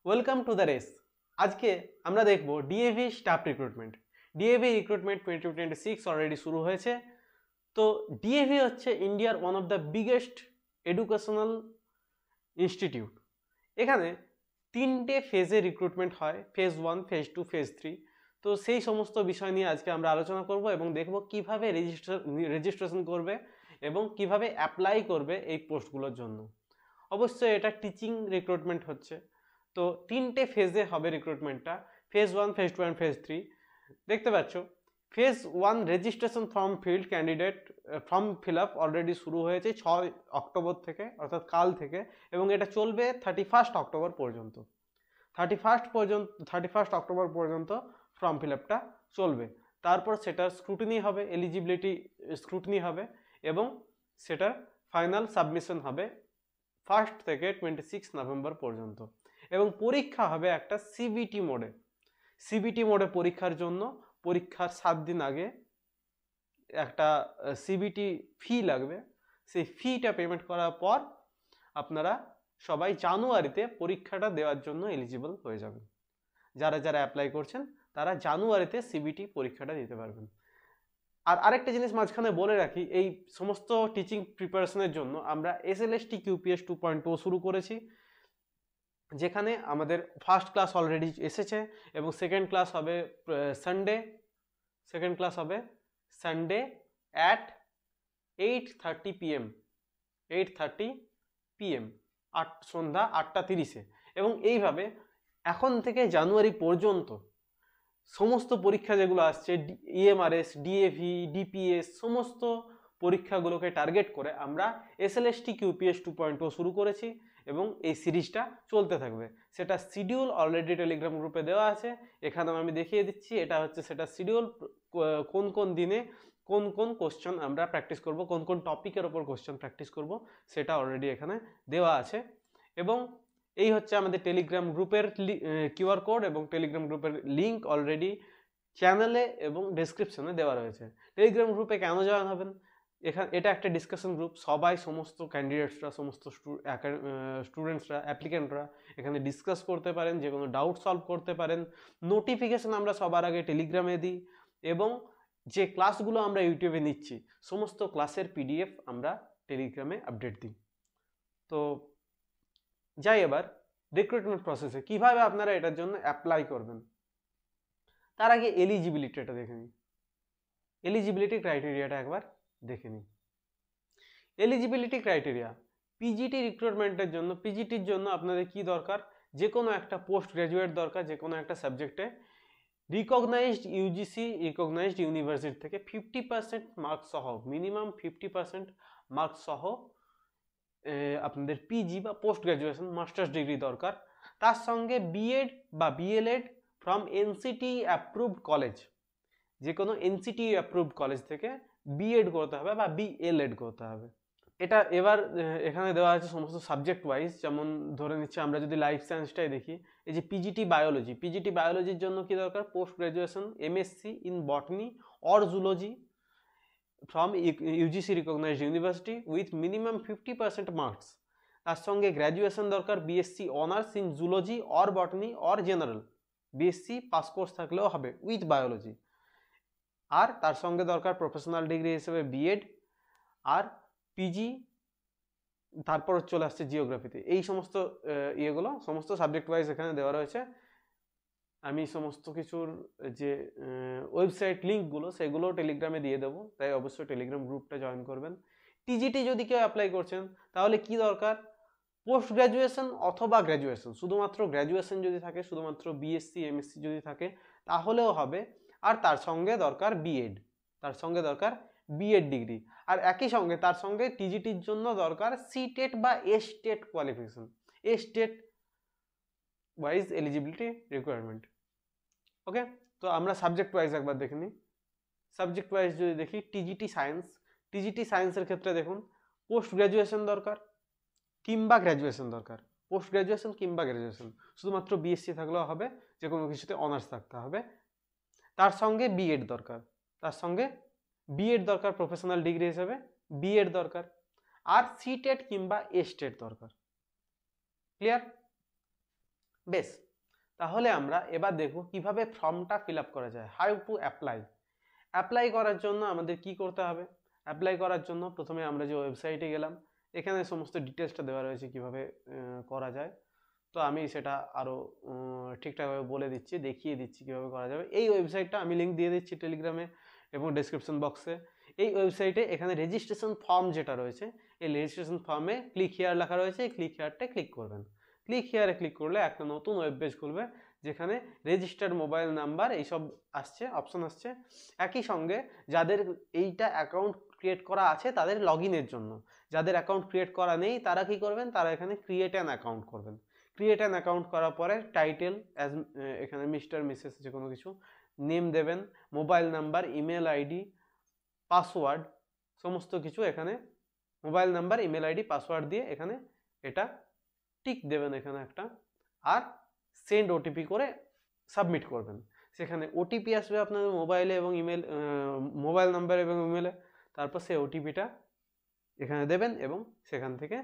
Welcome to the race. আজকে আমরা দেখব DAV staff recruitment. DAV recruitment 2026 already শুরু হয়েছে। তো ডিএভি হচ্ছে ইন্ডিয়ার one of the biggest educational institute. এখানে তিনটে ফেজে রিক্রুটমেন্ট হয়, ফেজ 1, ফেজ 2, ফেজ 3। তো সেই সমস্ত বিষয় নিয়ে আজকে আমরা আলোচনা করব এবং দেখব কিভাবে রেজিস্ট্রেশন করবে এবং কিভাবে অ্যাপ্লাই করবে এই পোস্টগুলোর জন্য। অবশ্যই এটা টিচিং রিক্রুটমেন্ট হচ্ছে। তো তিনটে ফেজে হবে রিক্রুটমেন্টটা, ফেজ 1, ফেজ 2 অ্যান্ড ফেজ 3। দেখতে পাচ্ছ phase 1 registration form field candidate form fill up already শুরু হয়েছে 6 অক্টোবর থেকে, অর্থাৎ কাল থেকে, এবং এটা চলবে 31 অক্টোবর পর্যন্ত। 31 অক্টোবর পর্যন্ত ফর্ম ফিল আপটা চলবে। তারপর সেটার স্ক্রুটিনি হবে, এলিজিবিলিটি স্ক্রুটিনি হবে এবং সেটার ফাইনাল সাবমিশন হবে 1 থেকে 26 নভেম্বর পর্যন্ত। এবং পরীক্ষা হবে একটা সিবিটি মোডে। সিবিটি মোডে পরীক্ষার জন্য পরীক্ষার 7 দিন আগে একটা সিবিটি ফি লাগবে। সেই ফিটা পেমেন্ট করার পর আপনারা সবাই জানুয়ারিতে পরীক্ষাটা দেওয়ার জন্য এলিজিবল হয়ে যাবেন। যারা যারা অ্যাপ্লাই করছেন তারা জানুয়ারিতে সিবিটি পরীক্ষাটা দিতে পারবেন। আর আরেকটা জিনিস মাঝখানে বলে রাখি, এই সমস্ত টিচিং প্রিপারেশনের জন্য আমরা এসএলএসটি কিউপিএস 2.0 শুরু করেছি, যেখানে আমাদের ফার্স্ট ক্লাস অলরেডি এসেছে এবং সেকেন্ড ক্লাস হবে সানডে অ্যাট 8:30 PM, 8:30 PM, সন্ধ্যা 8:30-এ। এবং এইভাবে এখন থেকে জানুয়ারি পর্যন্ত সমস্ত পরীক্ষা যেগুলো আসছে, ইএমআরএস, ডিএভি, ডিপিএস, সমস্ত পরীক্ষাগুলোকে টার্গেট করে আমরা এসএলএসটি কিউপিএস 2.0 শুরু করেছি এবং এই সিরিজটা চলতে থাকবে। সেটা শিডিউল অলরেডি টেলিগ্রাম গ্রুপে দেওয়া আছে, এখানেও আমি দেখিয়ে দিচ্ছি। এটা হচ্ছে সেটা শিডিউল, কোন কোন দিনে কোন কোন কোশ্চেন আমরা প্র্যাকটিস করব, কোন কোন টপিকের ওপর কোশ্চেন প্র্যাকটিস করব, সেটা অলরেডি এখানে দেওয়া আছে। এবং এই হচ্ছে আমাদের টেলিগ্রাম গ্রুপের কিউআর কোড এবং টেলিগ্রাম গ্রুপের লিঙ্ক অলরেডি চ্যানেলে এবং ডেসক্রিপশনে দেওয়া রয়েছে। টেলিগ্রাম গ্রুপে কেন জয়েন হবেন? এটা একটা ডিসকাশন গ্রুপ, সমস্ত ক্যান্ডিডেটসরা, সমস্ত স্টুডেন্টসরা, অ্যাপ্লিক্যান্টরা এখানে ডিসকাস করতে পারেন, যে কোনো ডাউট সলভ করতে পারেন। নোটিফিকেশন আমরা সবার আগে টেলিগ্রামে দিই এবং যে ক্লাসগুলো আমরা ইউটিউবে নিচ্ছি সমস্ত ক্লাসের পিডিএফ আমরা টেলিগ্রামে আপডেট দিই। তো যাই এবার রিক্রুটমেন্ট প্রসেসে কিভাবে আপনারা এটার জন্য অ্যাপ্লাই করবেন। তার আগে এলিজিবিলিটিটা দেখে নিই, এলিজিবিলিটি ক্রাইটেরিয়াটা একবার দেখে নিই। এলিজিবিলিটি ক্রাইটেরিয়া পিজিটি রিক্রুটমেন্টের জন্য, পিজিটির জন্য আপনাদের কি দরকার? যে কোনো একটা পোস্ট গ্র্যাজুয়েট দরকার, যে কোনো একটা সাবজেক্টে রিকগনাইজড ইউজিসি রিকগনাইজড ইউনিভার্সিটি থেকে 50% মার্কস সহ, মিনিমাম 50% মার্কস সহ আপনাদের পিজি বা পোস্ট গ্র্যাজুয়েশন মাস্টার্স ডিগ্রি দরকার। তার সঙ্গে বিএড বা BElEd from NCT approved college, যে কোনো এনসিটি অ্যাপ্রুভড কলেজ থেকে বিএড করতে হবে বা বিএলএড করতে হবে। এটা এবার এখানে দেওয়া আছে সমস্ত সাবজেক্ট ওয়াইজ। যেমন ধরে নিচ্ছে আমরা যদি লাইফ সায়েন্সটাই দেখি, এই যে পিজিটি বায়োলজির জন্য কি দরকার? Post graduation MSc in botany or zoology from UGC recognised university with minimum 50% marks. তার সঙ্গে গ্র্যাজুয়েশন দরকার BSc honours in zoology or botany or general, BSc pass course থাকলেও হবে উইথ বায়োলজি। আর তার সঙ্গে দরকার প্রফেশনাল ডিগ্রি হিসেবে বিএড আর পিজি, তারপর চলে আসছে জিওগ্রাফিতে। এই সমস্ত ইয়েগুলো সমস্ত সাবজেক্ট ওয়াইজ এখানে দেওয়া রয়েছে। আমি সমস্ত কিছুর যে ওয়েবসাইট লিঙ্কগুলো সেগুলো টেলিগ্রামে দিয়ে দেবো, তাই অবশ্যই টেলিগ্রাম গ্রুপটা জয়েন করবেন। টিজিটি যদি কেউ অ্যাপ্লাই করছেন তাহলে কি দরকার? পোস্ট গ্র্যাজুয়েশন অথবা গ্র্যাজুয়েশন, শুধুমাত্র গ্র্যাজুয়েশন যদি থাকে, শুধুমাত্র বিএসসি এমএসসি যদি থাকে তাহলেও হবে। আর তার সঙ্গে দরকার বিএড ডিগ্রি। আর একই সঙ্গে তার সঙ্গে টিজিটির জন্য দরকার সিটেট বা STET qualification, state wise eligibility requirement. Okay, তো আমরা সাবজেক্ট ওয়াইজ একবার দেখে নিই। সাবজেক্ট ওয়াইজ যদি দেখি, টিজিটি সায়েন্সের ক্ষেত্রে দেখুন পোস্ট গ্র্যাজুয়েশন দরকার কিংবা গ্র্যাজুয়েশন দরকার, পোস্ট গ্র্যাজুয়েশন কিংবা গ্র্যাজুয়েশন, শুধুমাত্র বিএসসি থাকলেও হবে, যে কোনো কিছুতে অনার্স থাকতে হবে। তার সঙ্গে বিএড দরকার প্রফেশনাল ডিগ্রি হিসেবে, বিএড দরকার, আর সিটেট কিংবা এস্টেট দরকার। ক্লিয়ার? বেশ, তাহলে আমরা এবার দেখব কিভাবে ফর্মটা ফিল আপ করা যায়, হাউ টু অ্যাপ্লাই। অ্যাপ্লাই করার জন্য আমাদের কি করতে হবে? অ্যাপ্লাই করার জন্য প্রথমে আমরা যে ওয়েবসাইটে গেলাম, এখানে সমস্ত ডিটেলসটা দেওয়া রয়েছে কিভাবে করা যায়। তো আমি সেটা আরও ঠিকঠাকভাবে বলে দিচ্ছি, দেখিয়ে দিচ্ছি কীভাবে করা যাবে। এই ওয়েবসাইটটা আমি লিঙ্ক দিয়ে দিচ্ছি টেলিগ্রামে এবং ডেসক্রিপশন বক্সে। এই ওয়েবসাইটে এখানে রেজিস্ট্রেশন ফর্ম যেটা রয়েছে, এই রেজিস্ট্রেশন ফর্মে ক্লিক হিয়ার লেখা রয়েছে, এই ক্লিক হিয়ারটা ক্লিক করবেন। ক্লিক হিয়ারে ক্লিক করলে একটা নতুন ওয়েব পেজ খুলবে, যেখানে রেজিস্টার্ড মোবাইল নাম্বার এইসব আসছে, অপশন আসছে। একই সঙ্গে যাদের এইটা অ্যাকাউন্ট ক্রিয়েট করা আছে তাদের লগ ইনের জন্য, যাদের অ্যাকাউন্ট ক্রিয়েট করা নেই তারা কি করবেন, তারা এখানে ক্রিয়েট অ্যান অ্যাকাউন্ট করবেন। ক্রিয়েট অ্যান অ্যাকাউন্ট করার পরে টাইটেল অ্যাজ এখানে মিস্টার মিসেস যে কোনো কিছু নেম দেবেন, mobile number, email ID, password, সমস্ত কিছু এখানে mobile number, email ID, password দিয়ে এখানে এটা টিক দেবেন এখানে একটা, আর সেন্ড ওটিপি করে সাবমিট করবেন। সেখানে ওটিপি আসবে আপনার মোবাইলে এবং ইমেল, মোবাইল নাম্বার এবং ইমেলে। তারপর সেই ওটিপিটা এখানে দেবেন এবং সেখান থেকে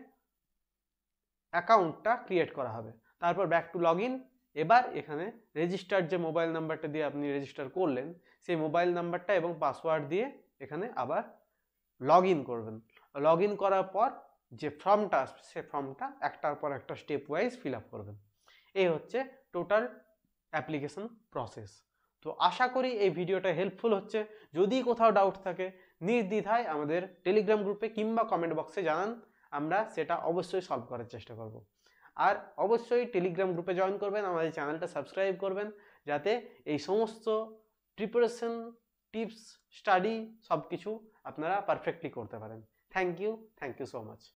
অ্যাকাউন্টটা ক্রিয়েট করা হবে। তারপর ব্যাক টু লগ ইন। এবার এখানে রেজিস্টার্ড যে মোবাইল নাম্বারটা দিয়ে আপনি রেজিস্টার করলেন, সেই মোবাইল নাম্বারটা এবং পাসওয়ার্ড দিয়ে এখানে আবার লগ ইন করবেন। লগ ইন করার পর যে ফর্মটা আসবে, সেই ফর্মটা একটার পর একটা স্টেপ ওয়াইজ ফিল আপ করবেন। এই হচ্ছে টোটাল অ্যাপ্লিকেশন প্রসেস। তো আশা করি এই ভিডিওটা হেল্পফুল হচ্ছে। যদি কোথাও ডাউট থাকে নির্দ্বিধায় আমাদের টেলিগ্রাম গ্রুপে কিংবা কমেন্ট বক্সে জানান, আমরা সেটা অবশ্যই সলভ করার চেষ্টা করব। আর অবশ্যই টেলিগ্রাম গ্রুপে জয়েন করবেন, আমাদের চ্যানেলটা সাবস্ক্রাইব করবেন, যাতে এই সমস্ত প্রিপারেশন, টিপস, স্টাডি সব কিছু আপনারা পারফেক্টলি করতে পারেন। Thank you so much.